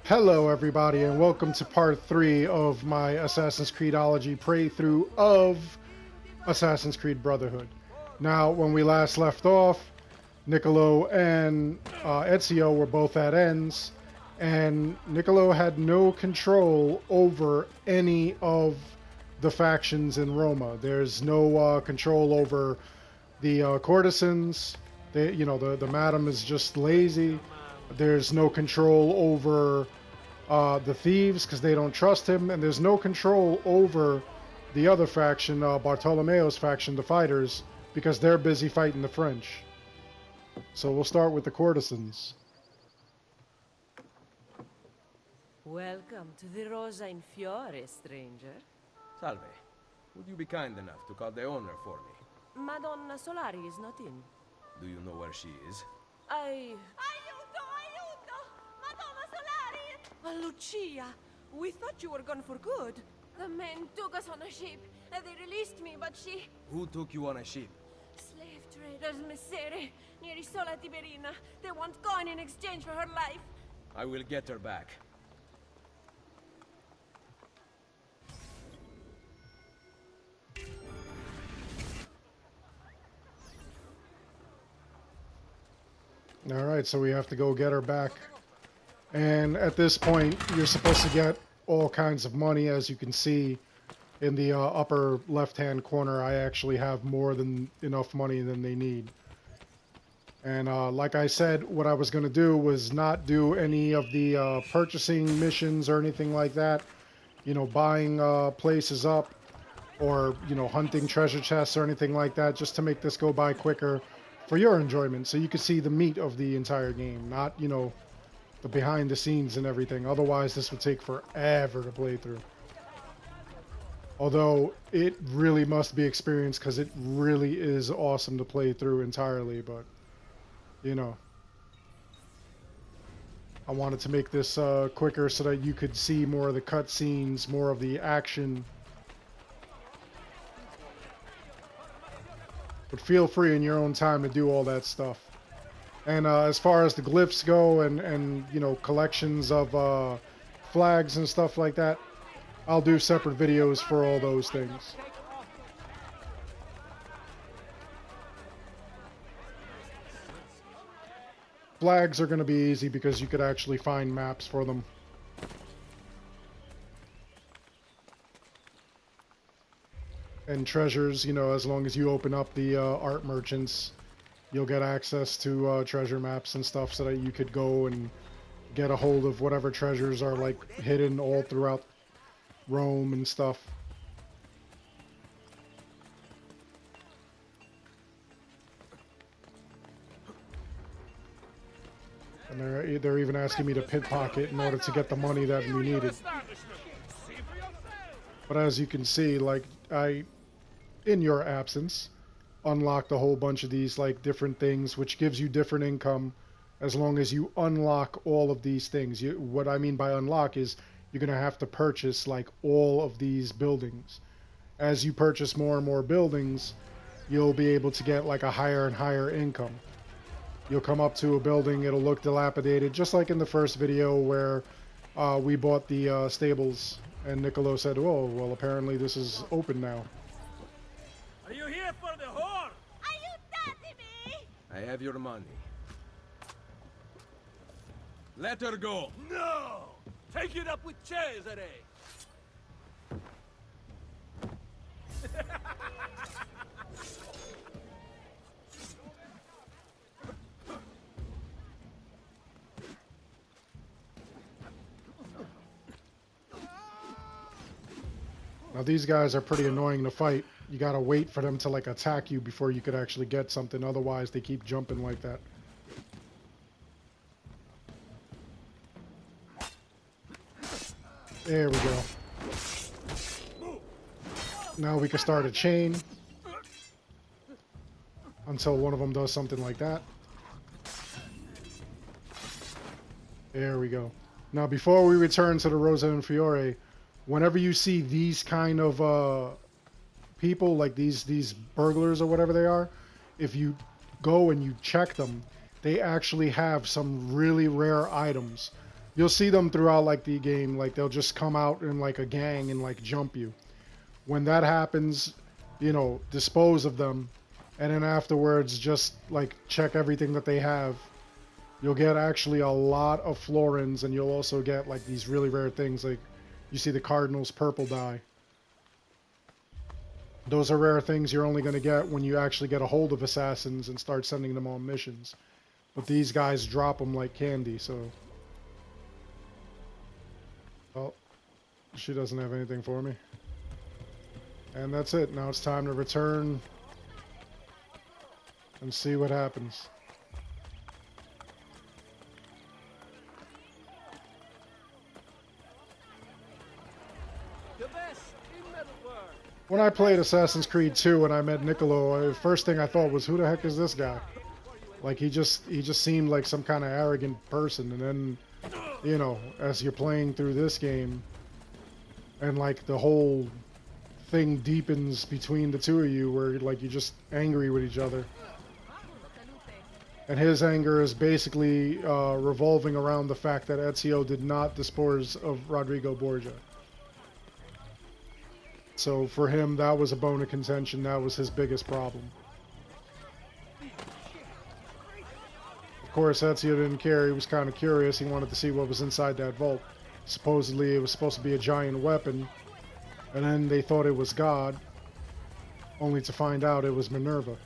Hello, everybody, and welcome to part 3 of my Assassin's Creedology playthrough of Assassin's Creed Brotherhood. Now, when we last left off, Niccolo and Ezio were both at ends, and Niccolo had no control over any of the factions in Roma. There's no control over the courtesans. The madam is just lazy. There's no control over the thieves because they don't trust him, and there's no control over the other faction, Bartolomeo's faction, the fighters, because they're busy fighting the French. So we'll start with the courtesans. Welcome to the Rosa in Fiore, stranger. Salve. Would you be kind enough to call the owner for me? Madonna Solari is not in. Do you know where she is? Aiuto! Aiuto! Madonna Solari! Oh, Lucia! We thought you were gone for good. The men took us on a ship, and they released me, but she... Who took you on a ship? Slave traders, Messere, near Isola Tiberina. They want coin in exchange for her life. I will get her back. Alright, so we have to go get her back. And at this point, you're supposed to get all kinds of money. As you can see in the upper left-hand corner, I actually have more than enough money than they need. And like I said, what I was going to do was not do any of the purchasing missions or anything like that. You know, buying places up or, you know, hunting treasure chests or anything like that, just to make this go by quicker for your enjoyment, so you can see the meat of the entire game, not, you know, the behind the scenes and everything. Otherwise, this would take forever to play through. Although, it really must be experienced, because it really is awesome to play through entirely, but, you know. I wanted to make this quicker so that you could see more of the cutscenes, more of the action. But feel free in your own time to do all that stuff. And as far as the glyphs go and you know, collections of flags and stuff like that, I'll do separate videos for all those things. Flags are going to be easy because you could actually find maps for them. And treasures, you know, as long as you open up the art merchants, you'll get access to treasure maps and stuff so that you could go and get a hold of whatever treasures are like hidden all throughout Rome and stuff. And they're even asking me to pickpocket in order to get the money that we needed. But as you can see, like, in your absence, unlocked a whole bunch of these, like, different things, which gives you different income as long as you unlock all of these things. What I mean by unlock is you're going to have to purchase, like, all of these buildings. As you purchase more and more buildings, you'll be able to get, like, a higher and higher income. You'll come up to a building, it'll look dilapidated, just like in the first video where we bought the stables, and Niccolo said, oh, well, apparently this is open now. Are you here for the whore? Aiutatemi! I have your money. Let her go. No! Take it up with Cesare! Now these guys are pretty annoying to fight. You gotta wait for them to, like, attack you before you could actually get something. Otherwise, they keep jumping like that. There we go. Now we can start a chain until one of them does something like that. There we go. Now, before we return to the Rosa in Fiore, whenever you see these kind of people, like these burglars or whatever they are, if you go and you check them, they actually have some really rare items. You'll see them throughout like the game, like they'll just come out in like a gang and like jump you. When that happens, you know, dispose of them, and then afterwards just like check everything that they have. You'll get actually a lot of florins, and you'll also get like these really rare things, like you see the Cardinal's purple dye. Those are rare things you're only going to get when you actually get a hold of assassins and start sending them on missions. But these guys drop them like candy, so... Well, she doesn't have anything for me. And that's it. Now it's time to return and see what happens. The best in Metalwork. When I played Assassin's Creed 2 and I met Niccolo, the first thing I thought was, who the heck is this guy? Like, he just seemed like some kind of arrogant person. And then, you know, as you're playing through this game, and like the whole thing deepens between the two of you, where like you're just angry with each other. And his anger is basically revolving around the fact that Ezio did not dispose of Rodrigo Borgia. So for him, that was a bone of contention. That was his biggest problem. Of course, Ezio didn't care. He was kind of curious. He wanted to see what was inside that vault. Supposedly, it was supposed to be a giant weapon. And then they thought it was God, only to find out it was Minerva.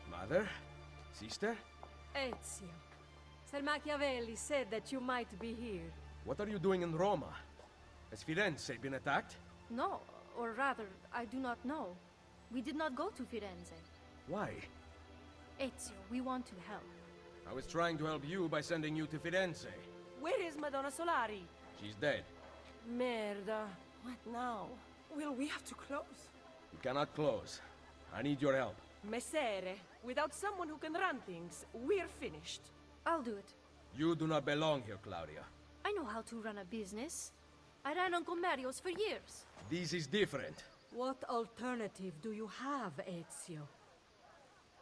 Mother? Sister? Ezio. Sir Machiavelli said that you might be here. What are you doing in Roma? Has Firenze been attacked? No, or rather, I do not know. We did not go to Firenze. Why? Ezio, we want to help. I was trying to help you by sending you to Firenze. Where is Madonna Solari? She's dead. Merda. What now? Will we have to close? You cannot close. I need your help. Messere, without someone who can run things, we're finished. I'll do it. You do not belong here, Claudia. I know how to run a business. I ran on Comerios for years. This is different. What alternative do you have, Ezio?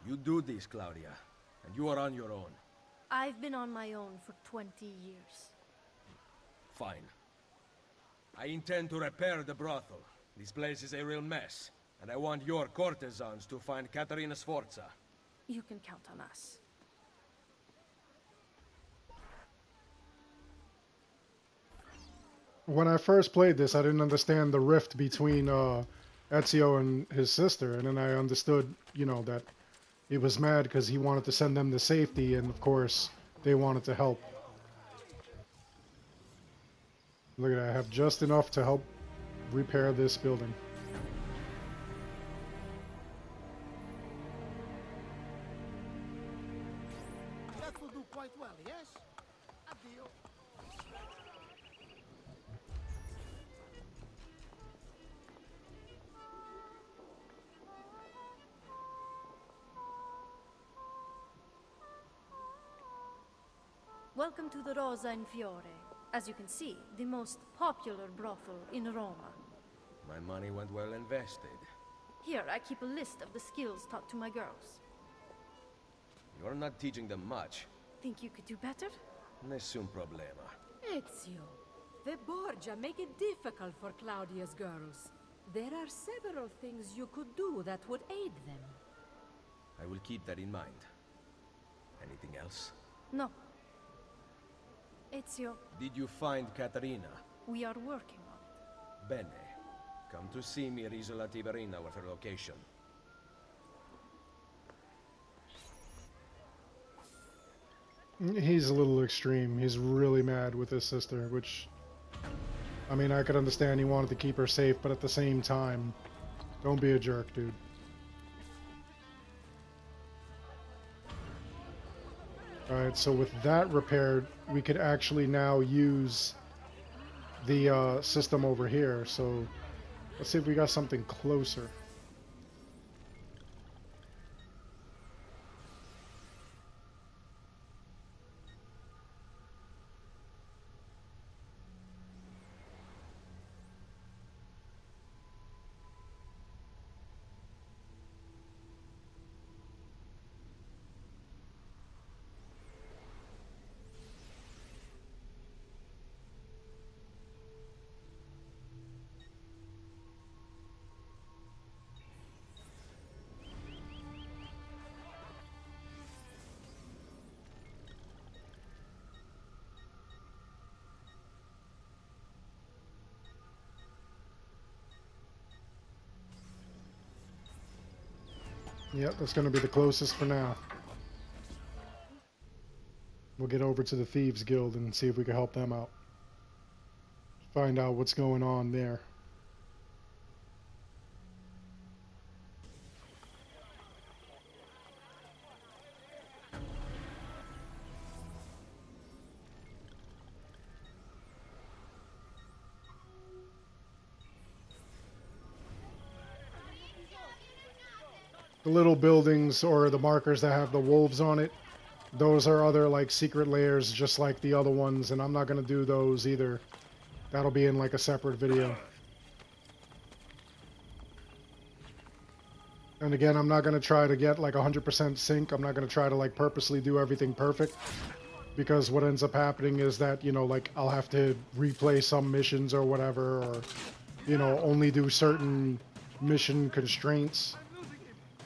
You do this, Claudia, and you are on your own. I've been on my own for 20 years. Fine. I intend to repair the brothel. This place is a real mess, and I want your courtesans to find Catarina Sforza. You can count on us. When I first played this, I didn't understand the rift between Ezio and his sister, and then I understood, you know, that he was mad because he wanted to send them to safety, and of course, they wanted to help. Look at that, I have just enough to help repair this building. That will do quite well, yes? Addio. Welcome to the Rosa in Fiore. As you can see, the most popular brothel in Roma. My money went well invested. Here, I keep a list of the skills taught to my girls. You're not teaching them much. Think you could do better? Nessun problema. Ezio, the Borgia make it difficult for Claudia's girls. There are several things you could do that would aid them. I will keep that in mind. Anything else? No. Ezio, Did you find Catarina? we are working on it. Bene. Come to see me at Isola Tiberina with her location. He's a little extreme. He's really mad with his sister, which, I mean, I could understand he wanted to keep her safe, but at the same time, don't be a jerk, dude. Alright, so with that repaired, we could actually now use the system over here. So let's see if we got something closer. Yep, that's going to be the closest for now. We'll get over to the Thieves Guild and see if we can help them out. Find out what's going on there. The little buildings or the markers that have the wolves on it, those are other like secret layers just like the other ones, and I'm not going to do those either. That'll be in like a separate video. And again, I'm not going to try to get like 100% sync. I'm not going to try to like purposely do everything perfect, because what ends up happening is that, you know, like I'll have to replay some missions or whatever, or, you know, only do certain mission constraints.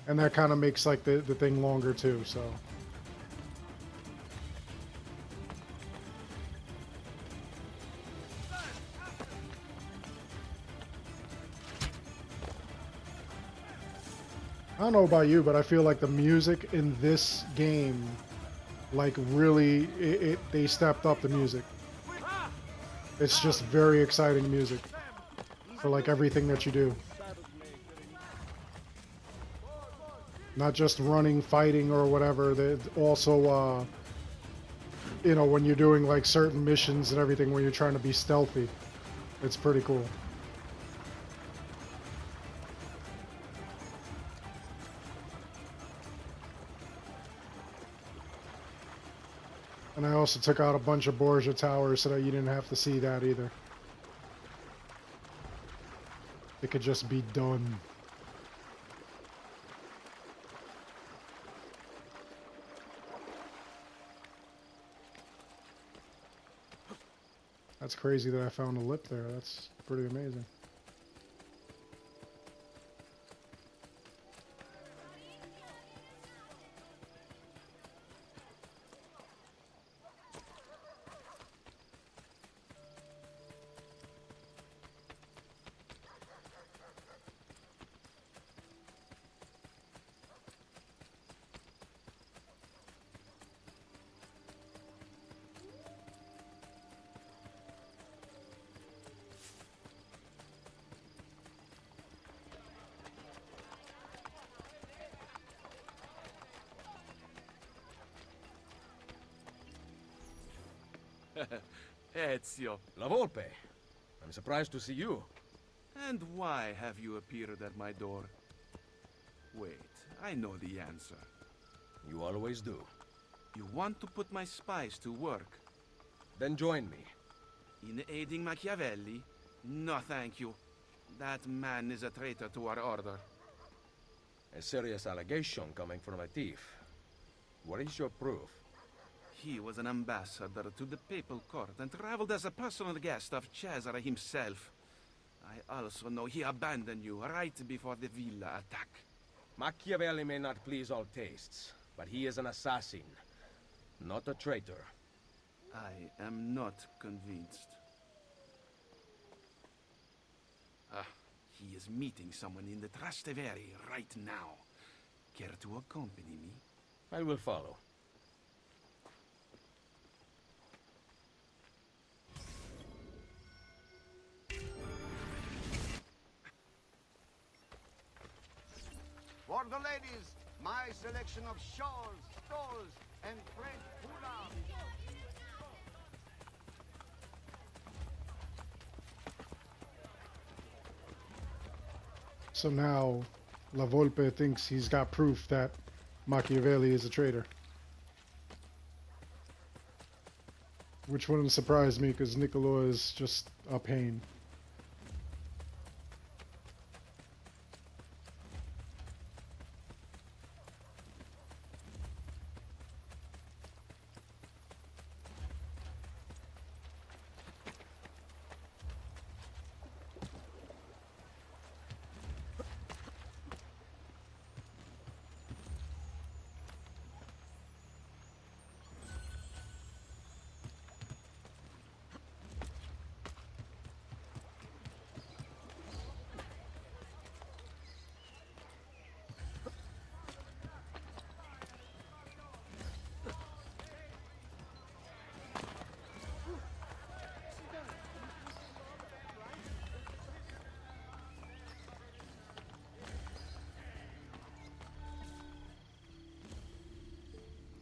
And that kind of makes like the thing longer too, so. I don't know about you, but I feel like the music in this game, like really, they stepped up the music. It's just very exciting music for like everything that you do. Not just running, fighting, or whatever. They also, you know, when you're doing like certain missions and everything, when you're trying to be stealthy, it's pretty cool. And I also took out a bunch of Borgia towers so that you didn't have to see that either. It could just be done. That's crazy that I found a lip there. That's pretty amazing. Ezio. La Volpe. I'm surprised to see you. And why have you appeared at my door? Wait, I know the answer. You always do. You want to put my spies to work. Then join me. In aiding Machiavelli? No, thank you. That man is a traitor to our order. A serious allegation coming from a thief. What is your proof? He was an ambassador to the papal court and traveled as a personal guest of Cesare himself. I also know he abandoned you right before the villa attack. Machiavelli may not please all tastes, but he is an assassin, not a traitor. I am not convinced. He is meeting someone in the Trastevere right now. Care to accompany me? I will follow. For the ladies, my selection of shawls, stoles, and French foulard. So now La Volpe thinks he's got proof that Machiavelli is a traitor. Which wouldn't surprise me because Niccolo is just a pain.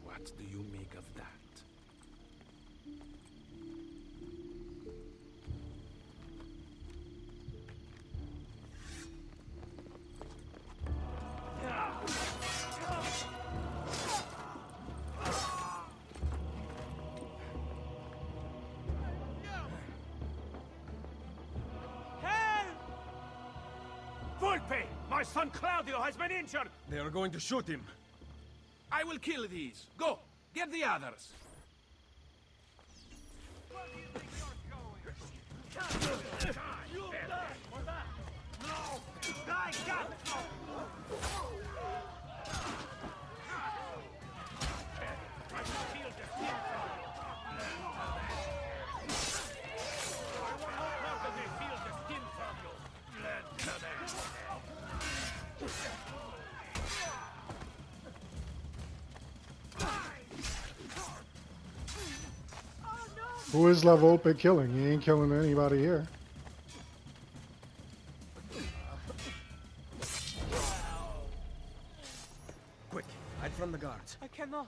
What do you make of that? Volpe! My son Claudio has been injured! They are going to shoot him. I will kill these. Go! Get the others! Who is La Volpe killing? He ain't killing anybody here. Quick, hide from the guards. I cannot.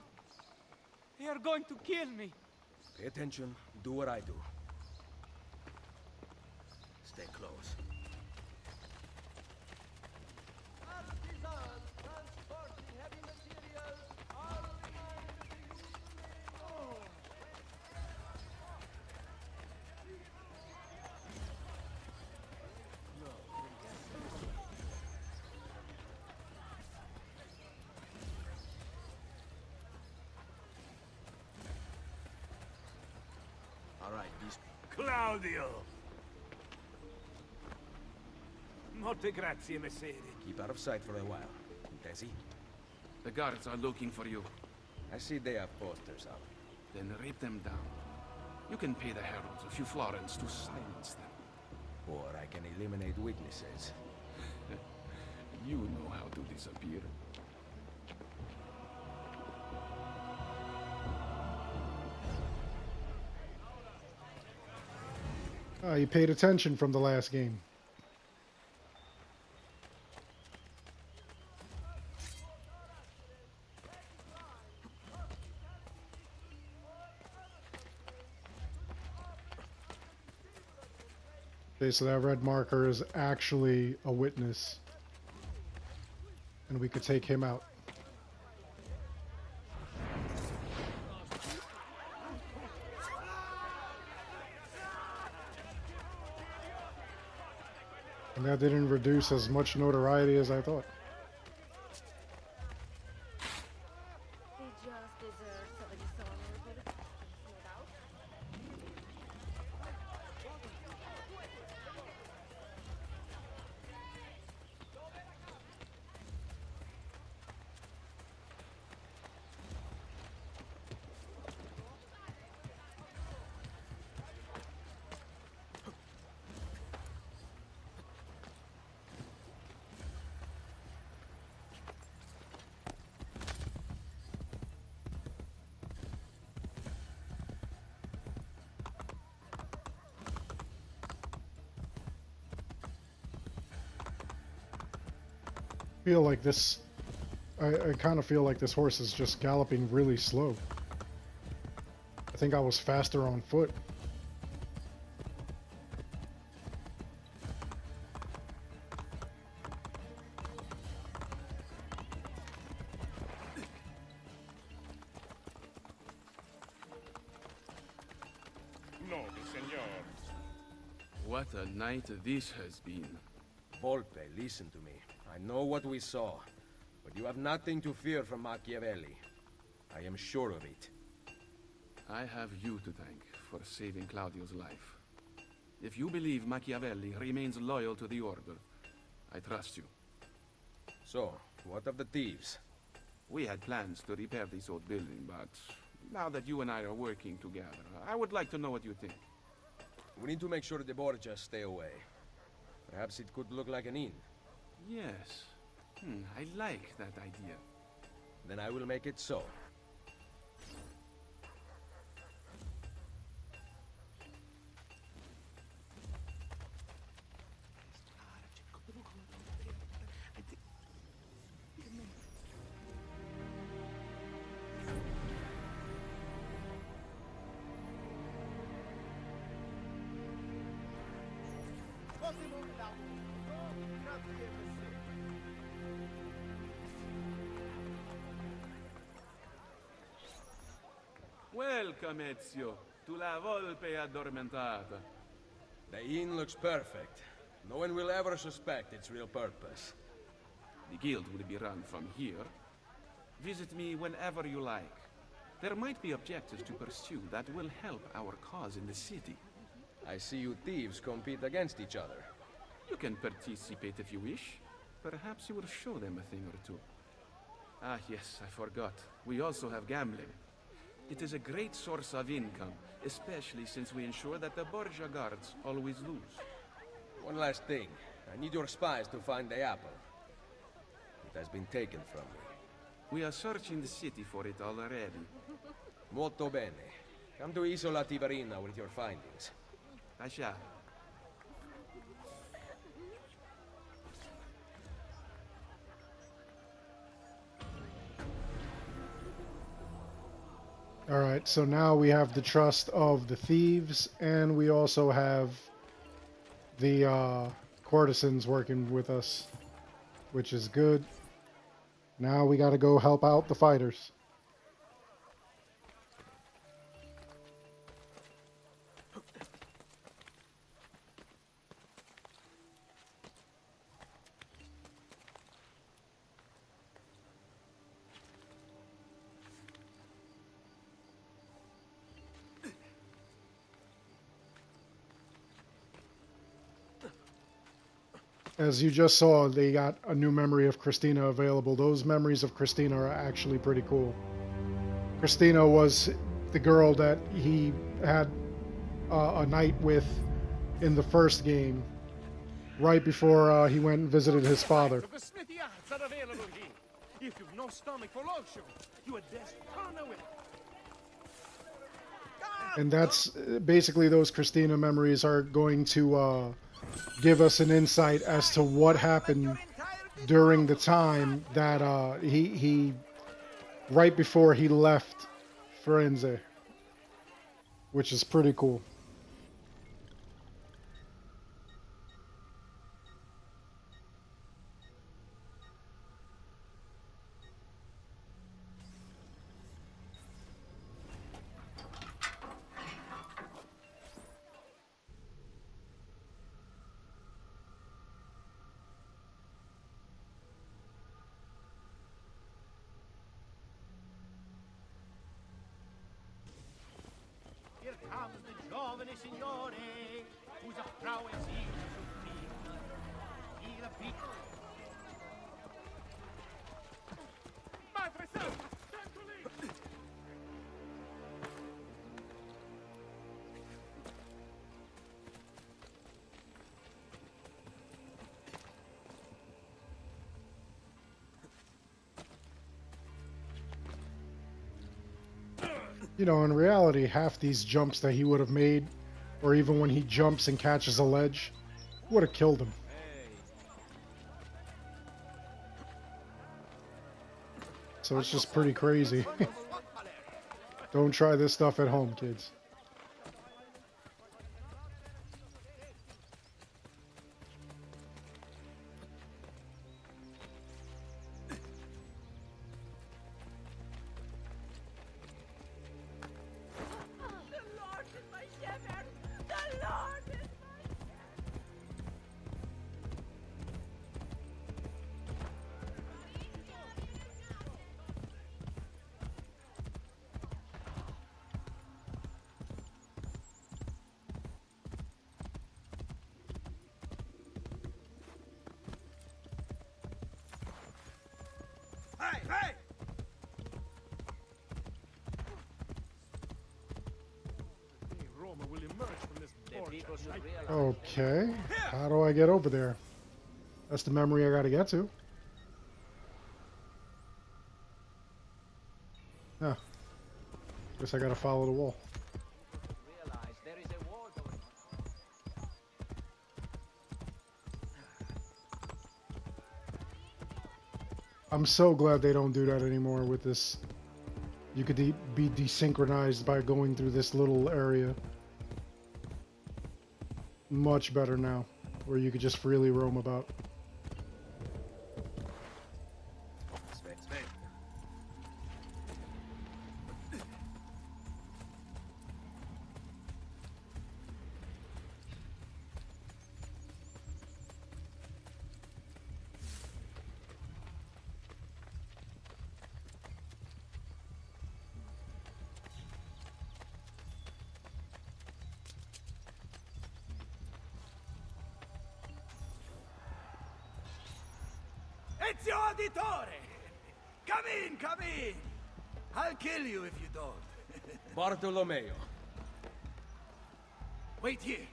They are going to kill me. Pay attention, do what I do. Stay close. All right, these... Claudio! Molte grazie, messere. Keep out of sight for a while. Desi? The guards are looking for you. I see they have posters up. Then rip them down. You can pay the heralds a few florins to silence them. Or I can eliminate witnesses. You know how to disappear. You paid attention from the last game. Okay, so that red marker is actually a witness. And we could take him out. And that didn't reduce as much notoriety as I thought. They just deserve some dishonorable, no doubt. feel like this... I kind of feel like this horse is just galloping really slow. I think I was faster on foot. What a night this has been. Volpe, listen to me. I know what we saw, but you have nothing to fear from Machiavelli. I am sure of it. I have you to thank for saving Claudio's life. If you believe Machiavelli remains loyal to the Order, I trust you. So, what of the thieves? We had plans to repair this old building, but now that you and I are working together, I would like to know what you think. We need to make sure the Borgias stay away. Perhaps it could look like an inn. Yes. I like that idea. Then I will make it so. Welcome, Ezio, to La Volpe Addormentata. The inn looks perfect. No one will ever suspect its real purpose. The guild will be run from here. Visit me whenever you like. There might be objectives to pursue that will help our cause in the city. I see you thieves compete against each other. You can participate if you wish. Perhaps you will show them a thing or two. Ah, yes, I forgot. We also have gambling. It is a great source of income, especially since we ensure that the Borgia guards always lose. One last thing. I need your spies to find the apple. It has been taken from me. We are searching the city for it already. Molto bene. Come to Isola Tiberina with your findings. I shall. Alright, so now we have the trust of the thieves, and we also have the courtesans working with us, which is good. Now we gotta go help out the fighters. As you just saw, they got a new memory of Christina available. Those memories of Christina are actually pretty cool. Christina was the girl that he had a night with in the first game, right before he went and visited his father. The smithy arts are available here. If you've no stomach for luxury, you had best turn away. And that's basically those Christina memories are going to give us an insight as to what happened during the time that he right before he left Firenze, which is pretty cool. Here comes the giovane signore, whose prowess is supreme. He the beat. Madre Santa, stand to leave! You know, in reality, half these jumps that he would have made, or even when he jumps and catches a ledge, would have killed him. So it's just pretty crazy. Don't try this stuff at home, kids. The Lord is my shepherd! The Lord is Hey, hey! Roma will emerge from this Okay. How do I get over there? That's the memory I gotta get to. Huh. Guess I gotta follow the wall. I'm so glad they don't do that anymore with this. You could be desynchronized by going through this little area. Much better now, where you could just freely roam about. Ezio Auditore! Come in, come in! I'll kill you if you don't. Bartolomeo. Wait here.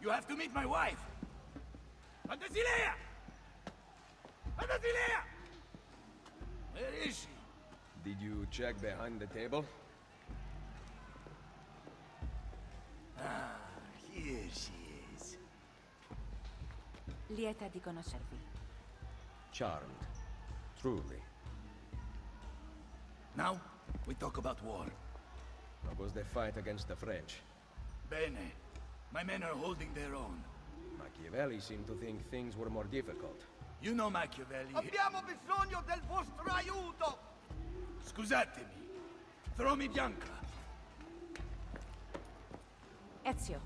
You have to meet my wife. Fantasilea! Fantasilea! Where is she? Did you check behind the table? Ah, here she is. Lieta di conoscervi. Charmed. Truly. Now, we talk about war. How was the fight against the French? Bene. My men are holding their own. Machiavelli seemed to think things were more difficult. You know Machiavelli. Abbiamo bisogno del vostro aiuto! Scusatemi. Throw me Bianca. Ezio,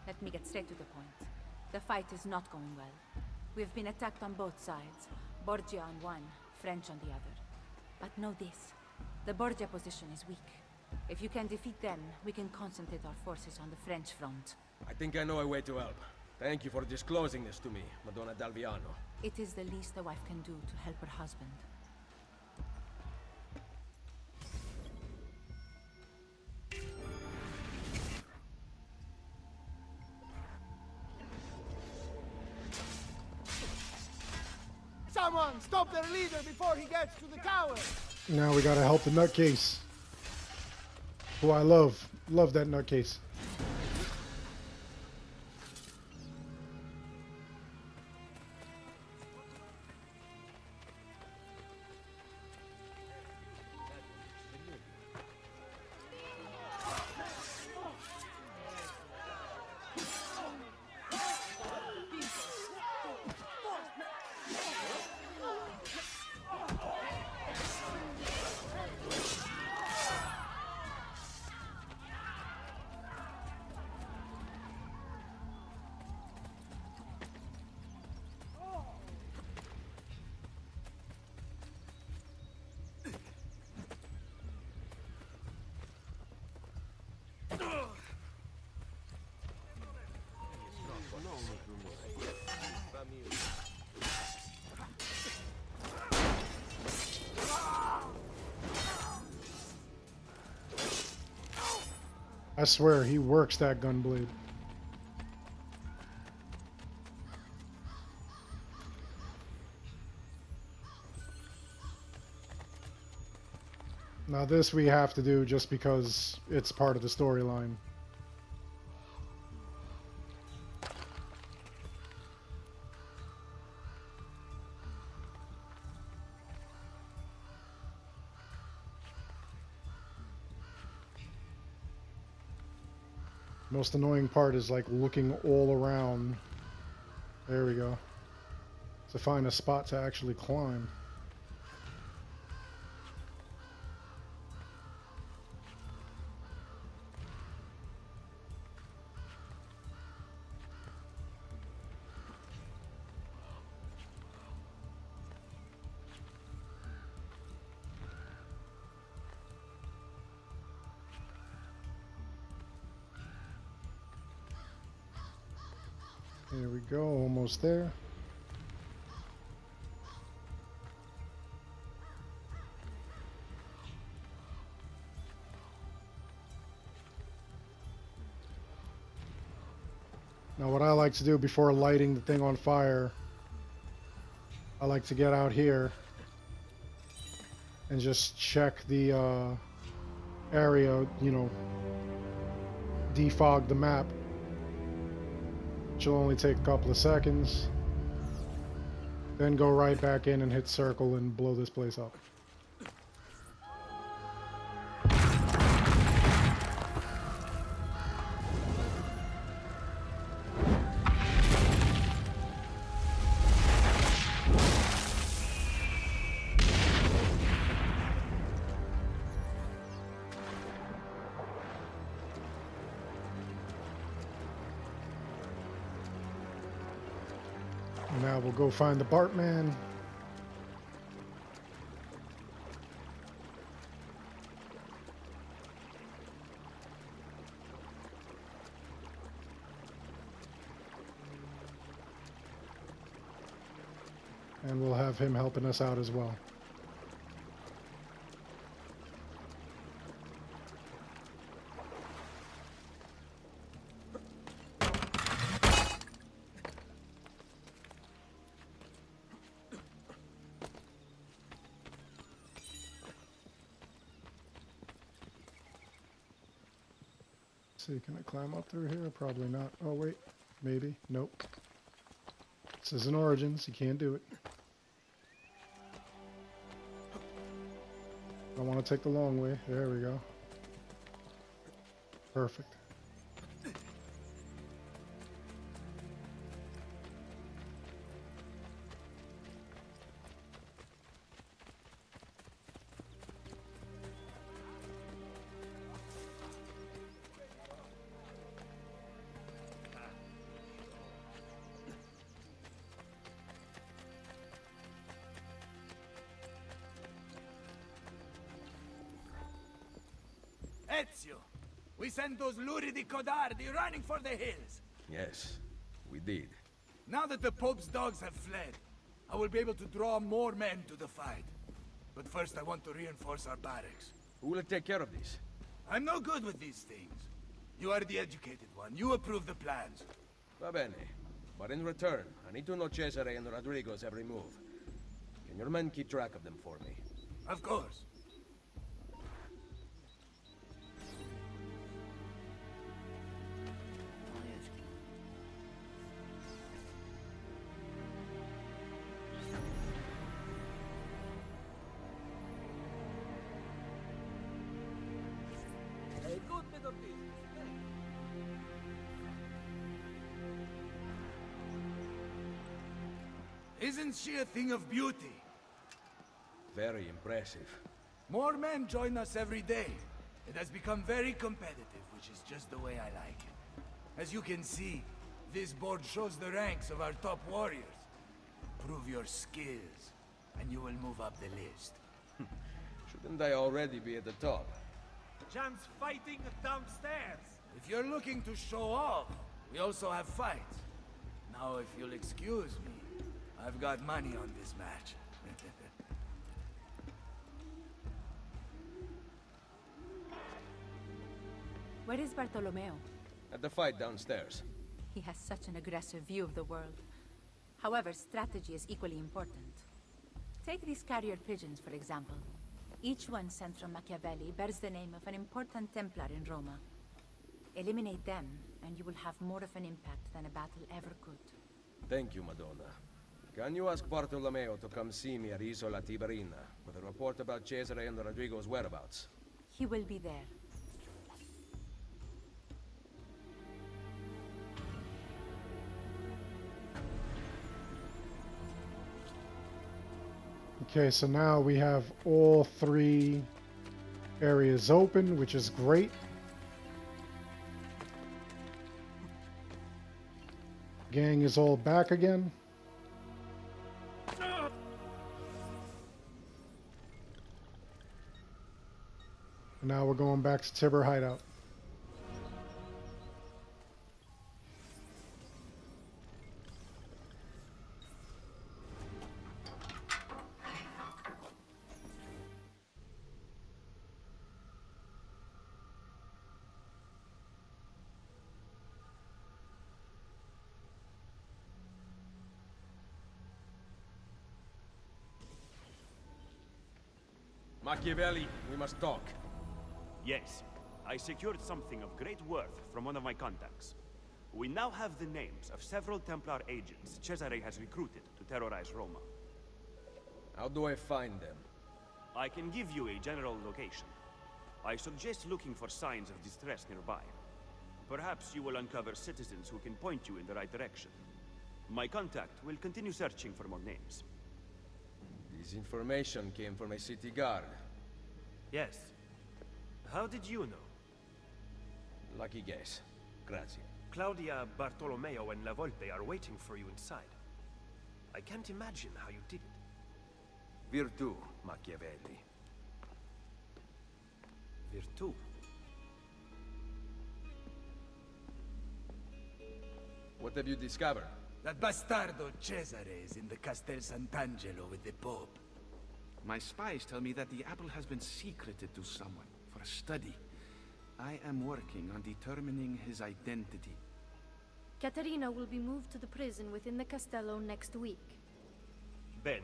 let me get straight to the point. The fight is not going well. We've been attacked on both sides. Borgia on one, French on the other. But know this. The Borgia position is weak. If you can defeat them, we can concentrate our forces on the French front. I think I know a way to help. Thank you for disclosing this to me, Madonna Dalviano. It is the least a wife can do to help her husband. Someone stop their leader before he gets to the tower! Now we gotta help the nutcase. Who I love. Love that nutcase. I swear, he works that gunblade. Now this we have to do just because it's part of the storyline. Most annoying part is like looking all around. There we go. To find a spot to actually climb. There we go, almost there. Now what I like to do before lighting the thing on fire, I like to get out here and just check the area, you know, defog the map. Which will only take a couple of seconds. Then go right back in and hit circle and blow this place up. Now we'll go find the Bartman. And we'll have him helping us out as well. See, can I climb up through here? Probably not. Oh, wait. Maybe. Nope. This isn't Origins. You can't do it. I want to take the long way. There we go. Perfect. Ezio, we sent those luridi codardi running for the hills. Yes, we did. Now that the Pope's dogs have fled, I will be able to draw more men to the fight. But first I want to reinforce our barracks. Who will take care of this? I'm no good with these things. You are the educated one. You approve the plans. Va bene. But in return, I need to know Cesare and Rodrigo's every move. Can your men keep track of them for me? Of course. Isn't she a thing of beauty? Very impressive. More men join us every day. It has become very competitive, which is just the way I like it. As you can see, this board shows the ranks of our top warriors. Prove your skills, and you will move up the list. Shouldn't I already be at the top? Jan's fighting downstairs. If you're looking to show off, we also have fights. Now, if you'll excuse me, I've got money on this match. Where is Bartolomeo? At the fight downstairs. He has such an aggressive view of the world. However, strategy is equally important. Take these carrier pigeons, for example. Each one sent from Machiavelli bears the name of an important Templar in Roma. Eliminate them, and you will have more of an impact than a battle ever could. Thank you, Madonna. Can you ask Bartolomeo to come see me at Isola Tiberina with a report about Cesare and Rodrigo's whereabouts? He will be there. Okay, so now we have all 3 areas open, which is great. Gang is all back again. And now we're going back to Tiber hideout. Machiavelli, we must talk. Yes, I secured something of great worth from one of my contacts. We now have the names of several Templar agents Cesare has recruited to terrorize Roma. How do I find them? I can give you a general location. I suggest looking for signs of distress nearby. Perhaps you will uncover citizens who can point you in the right direction. My contact will continue searching for more names. This information came from a city guard. Yes. How did you know? Lucky guess. Grazie. Claudia, Bartolomeo, and La Volpe are waiting for you inside. I can't imagine how you did it. Virtù, Machiavelli. Virtù? What have you discovered? That bastardo Cesare is in the Castel Sant'Angelo with the Pope. My spies tell me that the apple has been secreted to someone for a study. I am working on determining his identity. Catarina will be moved to the prison within the Castello next week. Bene.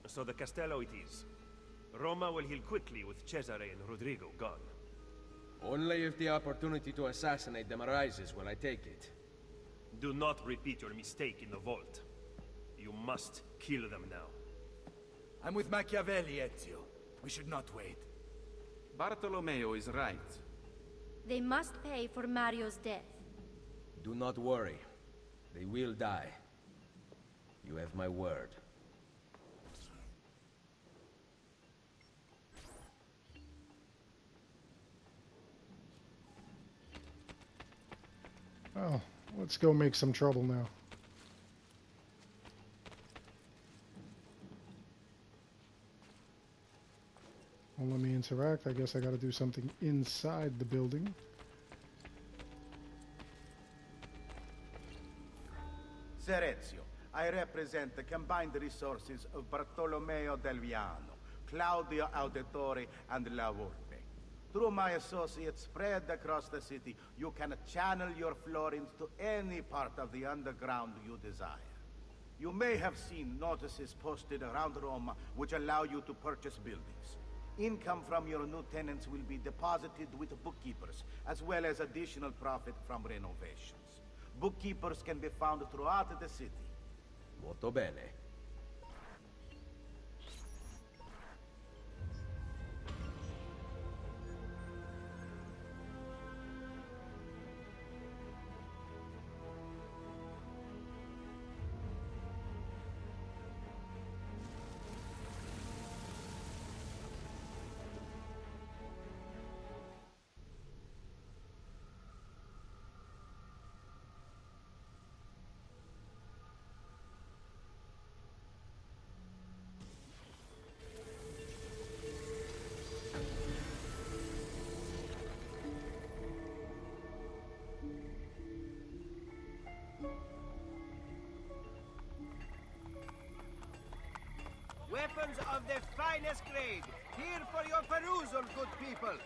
So the Castello it is. Roma will heal quickly with Cesare and Rodrigo gone. Only if the opportunity to assassinate them arises will I take it. Do not repeat your mistake in the vault. You must kill them now. I'm with Machiavelli, Ezio. We should not wait. Bartolomeo is right. They must pay for Mario's death. Do not worry. They will die. You have my word. Oh, let's go make some trouble now. Won't let me interact. I guess I gotta do something inside the building. Ser Ezio, I represent the combined resources of Bartolomeo del Viano, Claudio Auditore, and La Volpe. Through my associates spread across the city, you can channel your florins to any part of the underground you desire. You may have seen notices posted around Roma which allow you to purchase buildings. Income from your new tenants will be deposited with bookkeepers, as well as additional profit from renovations. Bookkeepers can be found throughout the city. Molto bene. Weapons of the finest grade, here for your perusal, good people.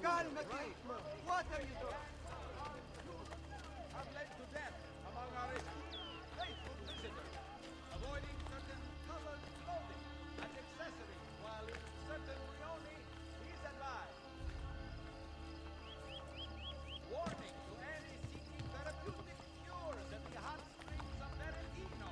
Calmate! What are you doing? Have led to death among our faithful visitors, avoiding certain colored clothing as accessories, while in certain rioni is alive. Warning to any seeking therapeutic cures at the hot springs of Berentino.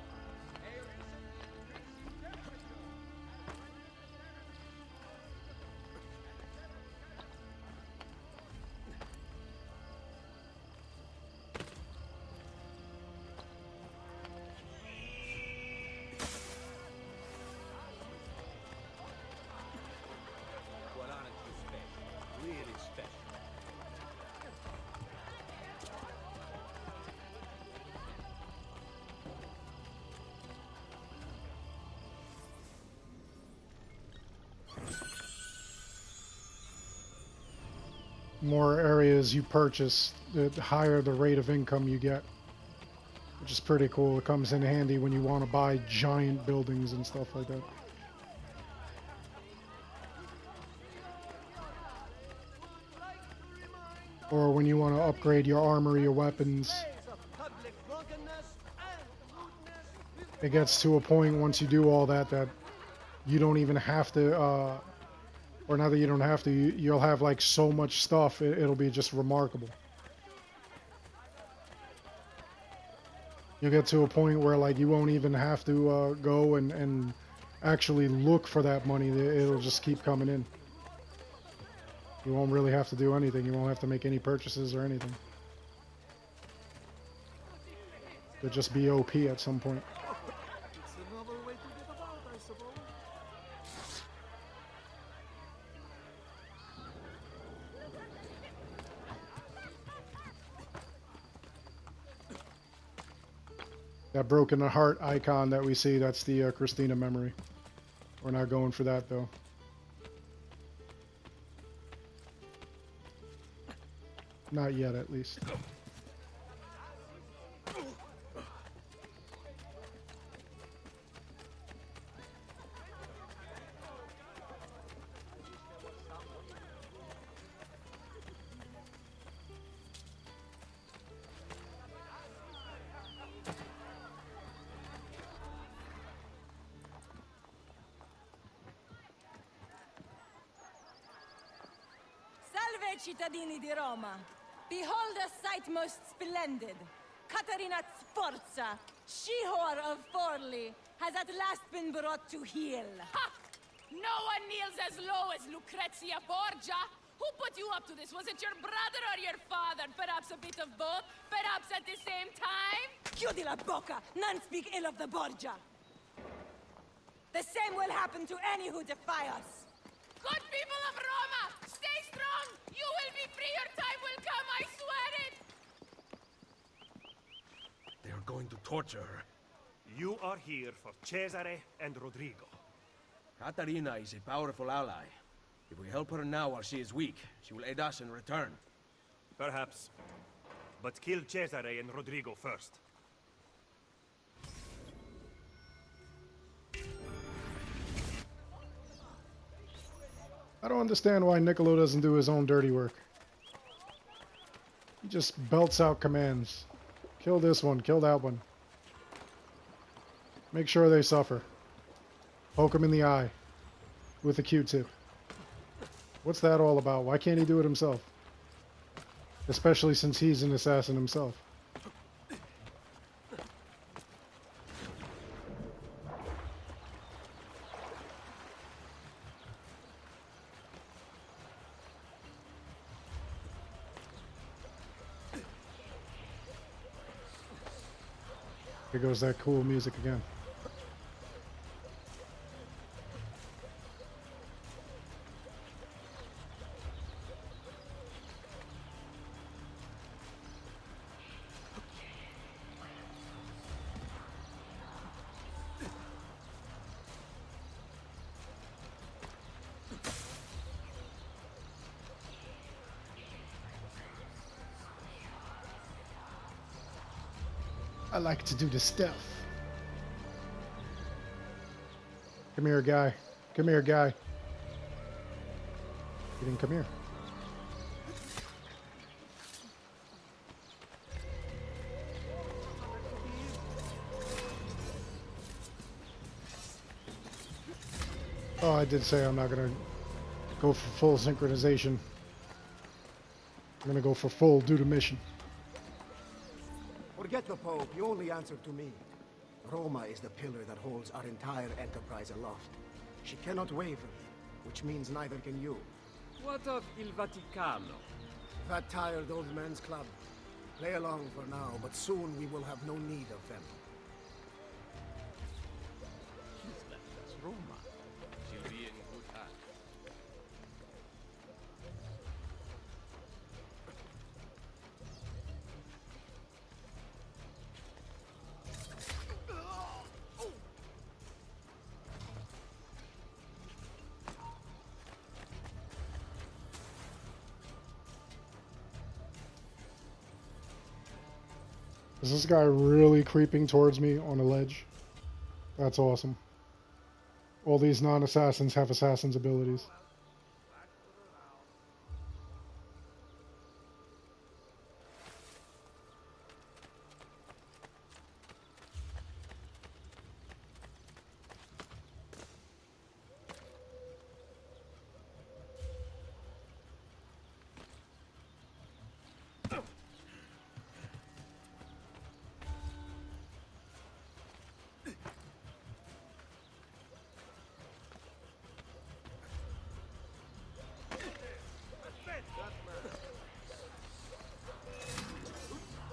more areas you purchase, the higher the rate of income you get, which is pretty cool. It comes in handy when you want to buy giant buildings and stuff like that. Or when you want to upgrade your armor, your weapons. It gets to a point once you do all that that you don't even have to, or not that you don't have to, you'll have like so much stuff, it'll be just remarkable. You'll get to a point where like you won't even have to go and actually look for that money. It'll just keep coming in. You won't really have to do anything. You won't have to make any purchases or anything. It'll just be OP at some point. That broken heart icon that we see, that's the Christina memory. We're not going for that though. Not yet, at least. Salve, cittadini di Roma! Behold a sight most splendid! Catarina Sforza, she-whore of Forli, has at last been brought to heel. Ha! No one kneels as low as Lucrezia Borgia! Who put you up to this? Was it your brother or your father? Perhaps a bit of both? Perhaps at the same time? Chiudi la bocca! None speak ill of the Borgia! The same will happen to any who defy us! Good people of Roma! Stay strong! You will be free! Your time will come! I swear it! They are going to torture her. You are here for Cesare and Rodrigo. Catarina is a powerful ally. If we help her now while she is weak, she will aid us in return. Perhaps. But kill Cesare and Rodrigo first. I don't understand why Niccolo doesn't do his own dirty work. He just belts out commands. Kill this one, kill that one. Make sure they suffer. Poke them in the eye with a Q-tip. What's that all about? Why can't he do it himself? Especially since he's an assassin himself. Here goes that cool music again. I like to do the stuff. Come here, guy. Come here, guy. You didn't come here. Oh, I did say I'm not going to go for full synchronization. I'm going to go for full due to mission. Forget the Pope, you only answer to me. Roma is the pillar that holds our entire enterprise aloft. She cannot waver, which means neither can you. What of Il Vaticano? That tired old man's club. Play along for now, but soon we will have no need of them. He's left us Roma. She'll be in good hands. Is this guy really creeping towards me on a ledge? That's awesome. All these non-assassins have assassin's abilities.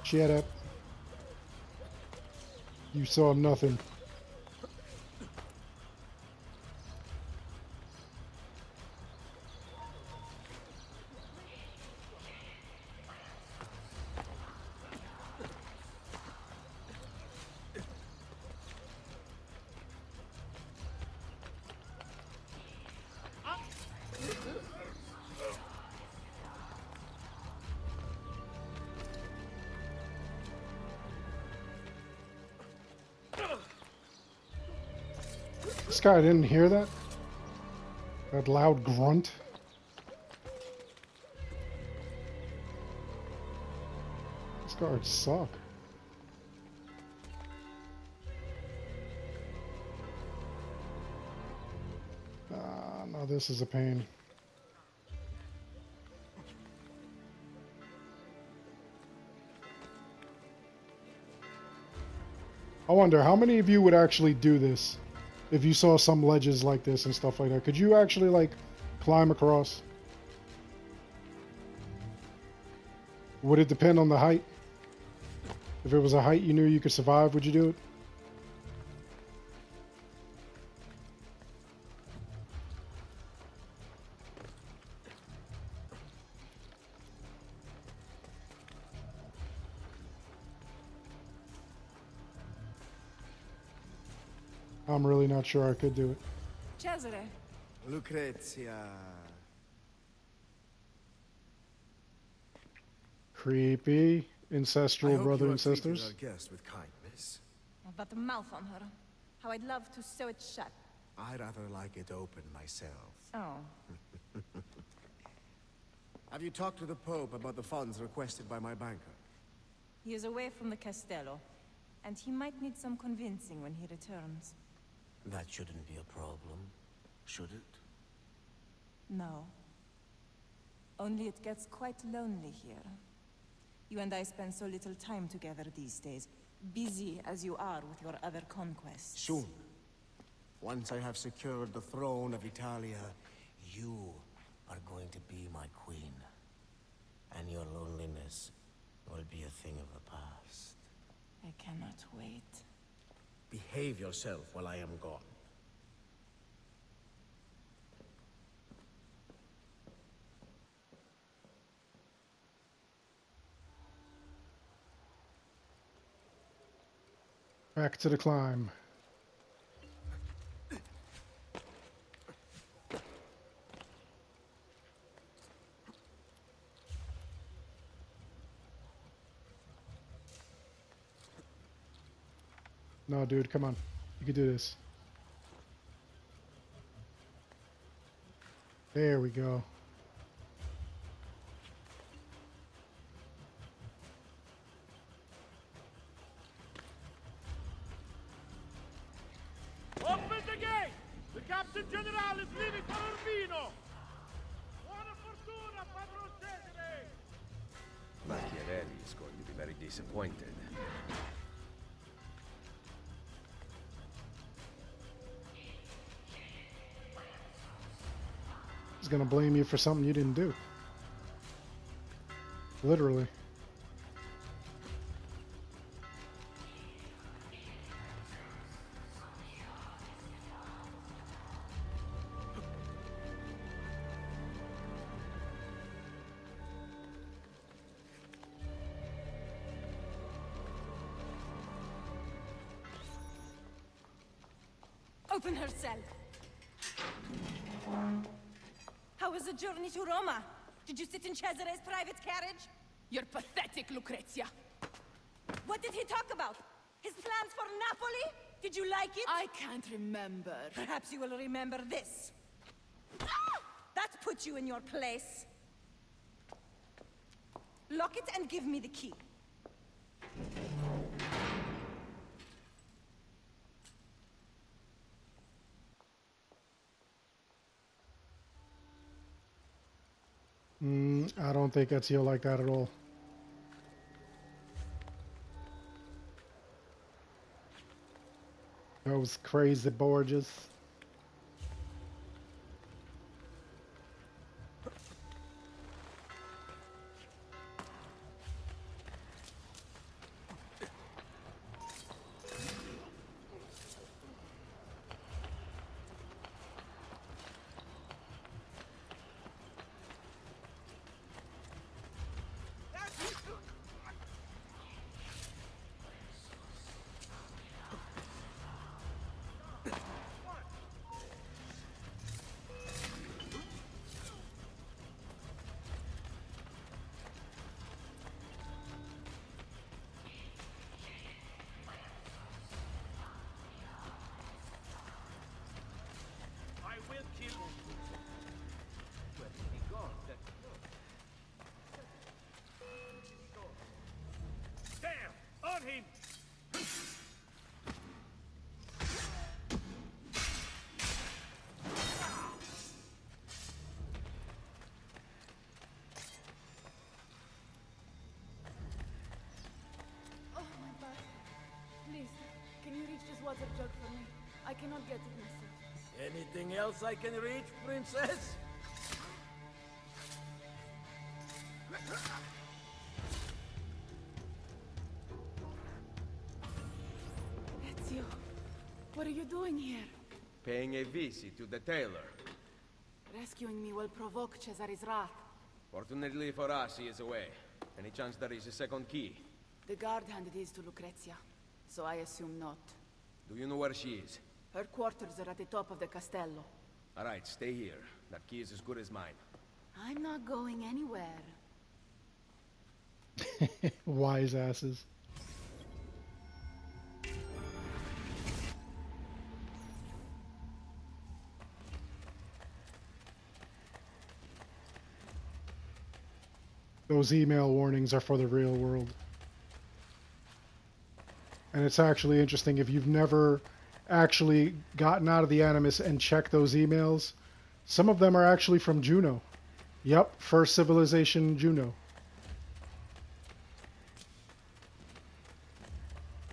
Shut up. You saw nothing. This guy didn't hear that? That loud grunt? These guards suck. No, this is a pain. I wonder, how many of you would actually do this? If you saw some ledges like this and stuff like that, could you actually, like, climb across? Would it depend on the height? If it was a height you knew you could survive, would you do it? I'm really not sure I could do it. Cesare. Lucrezia. Creepy. Ancestral brother and sisters. Our guest with kindness. That mouth on her. How I'd love to sew it shut. I'd rather like it open myself. Oh. Have you talked to the Pope about the funds requested by my banker? He is away from the Castello, and he might need some convincing when he returns. That shouldn't be a problem, should it? No. Only it gets quite lonely here. You and I spend so little time together these days, busy as you are with your other conquests. Soon. Once I have secured the throne of Italia, you are going to be my queen. And your loneliness will be a thing of the past. I cannot wait. Behave yourself while I am gone. Back to the climb. No, dude, come on. You can do this. There we go. Open the gate! The Captain General is leaving for Urbino! Buona fortuna, Padron Cesare! Machiavelli is going to be very disappointed. He's gonna blame you for something you didn't do. Literally. Open her cell. How was the journey to Roma? Did you sit in Cesare's private carriage? You're pathetic, Lucrezia. What did he talk about? His plans for Napoli? Did you like it? I can't remember. Perhaps you will remember this. Ah! That puts you in your place. Lock it and give me the key. I don't think Ezio like that at all. Those crazy Borgias. water jug for me. I cannot get it myself. Anything else I can reach, princess? Ezio, what are you doing here? Paying a visit to the tailor. Rescuing me will provoke Cesare's wrath. Fortunately for us, he is away. Any chance there is a second key? The guard handed his to Lucrezia, so I assume not. Do you know where she is? Her quarters are at the top of the castello. Alright, stay here. That key is as good as mine. I'm not going anywhere. Wise asses. Those email warnings are for the real world. And it's actually interesting, if you've never actually gotten out of the Animus and checked those emails, some of them are actually from Juno. Yep, First Civilization Juno.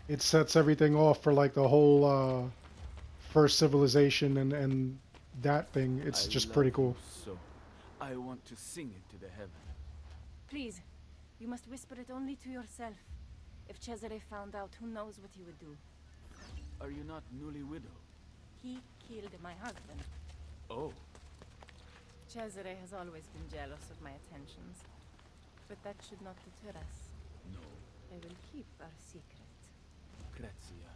It sets everything off for like the whole First Civilization and that thing. It's just pretty cool. So, I want to sing it to the heavens. Please, you must whisper it only to yourself. If Cesare found out, who knows what he would do. Are you not newly widowed? He killed my husband. Oh. Cesare has always been jealous of my attentions. But that should not deter us. No. I will keep our secret. Grazia,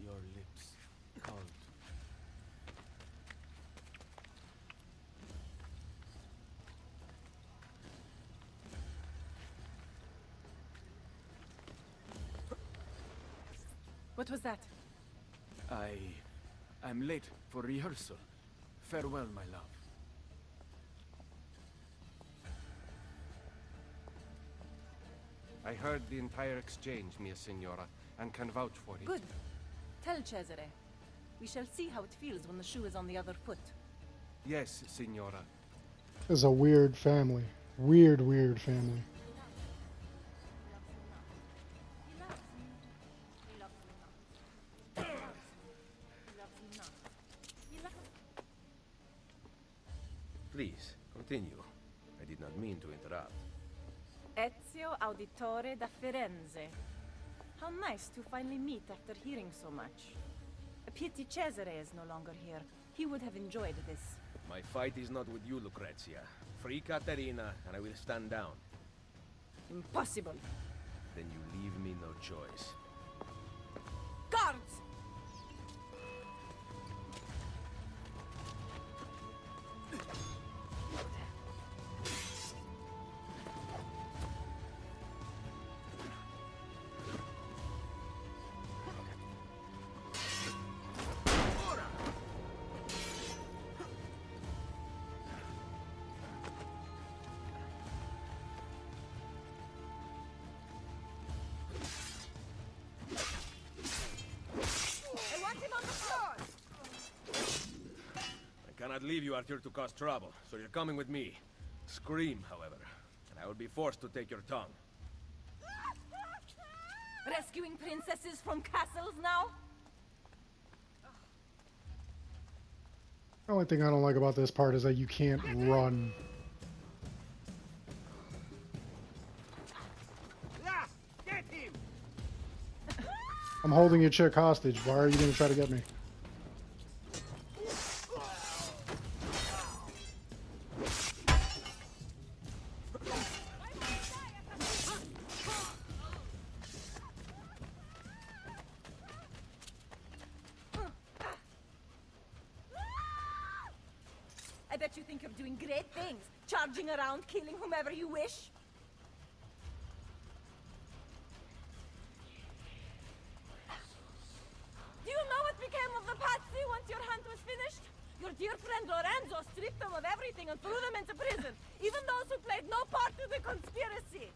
your lips called. What was that? I'm late for rehearsal. Farewell, my love. I heard the entire exchange, mia signora, and can vouch for it. Good. Tell Cesare. We shall see how it feels when the shoe is on the other foot. Yes, signora. This is a weird family. Weird, weird family. Please, continue. I did not mean to interrupt. Ezio Auditore da Firenze. How nice to finally meet after hearing so much. A pity Cesare is no longer here. He would have enjoyed this. My fight is not with you, Lucrezia. Free Catarina, and I will stand down. Impossible. Then you leave me no choice. Guards! cannot leave you out here to cause trouble, so you're coming with me. Scream, however, and I will be forced to take your tongue. Rescuing princesses from castles now? The only thing I don't like about this part is that you can't run. Yeah, get him! I'm holding your chick hostage. Why are you going to try to get me? I bet you think you're doing great things, charging around, killing whomever you wish. Do you know what became of the Patsy once your hunt was finished? Your dear friend Lorenzo stripped them of everything and threw them into prison, even those who played no part in the conspiracy.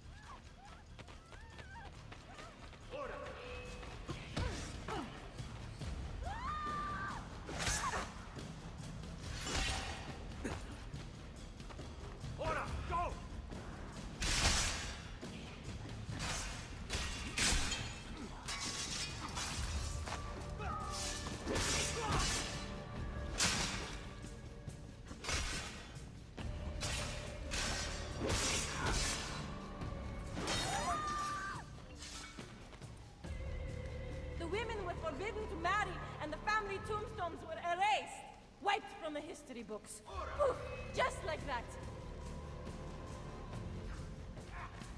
Forbidden to marry, and the family tombstones were erased, wiped from the history books. Poof, just like that.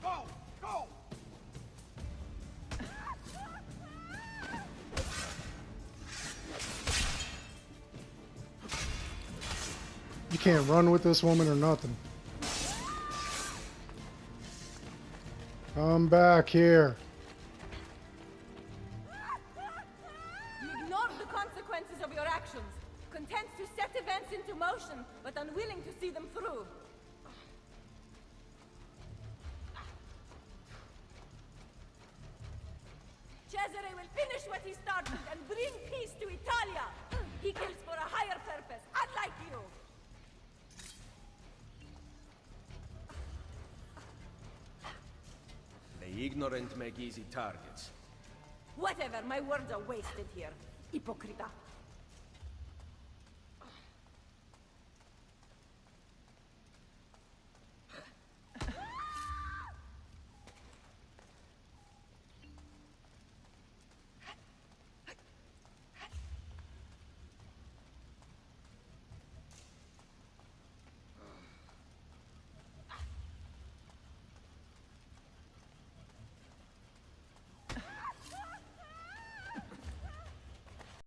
Go! Go! You can't run with this woman or nothing. Come back here. Of your actions, content to set events into motion, but unwilling to see them through. Cesare will finish what he started and bring peace to Italia. He kills for a higher purpose, unlike you. The ignorant make easy targets. Whatever, my words are wasted here. Hypocrita.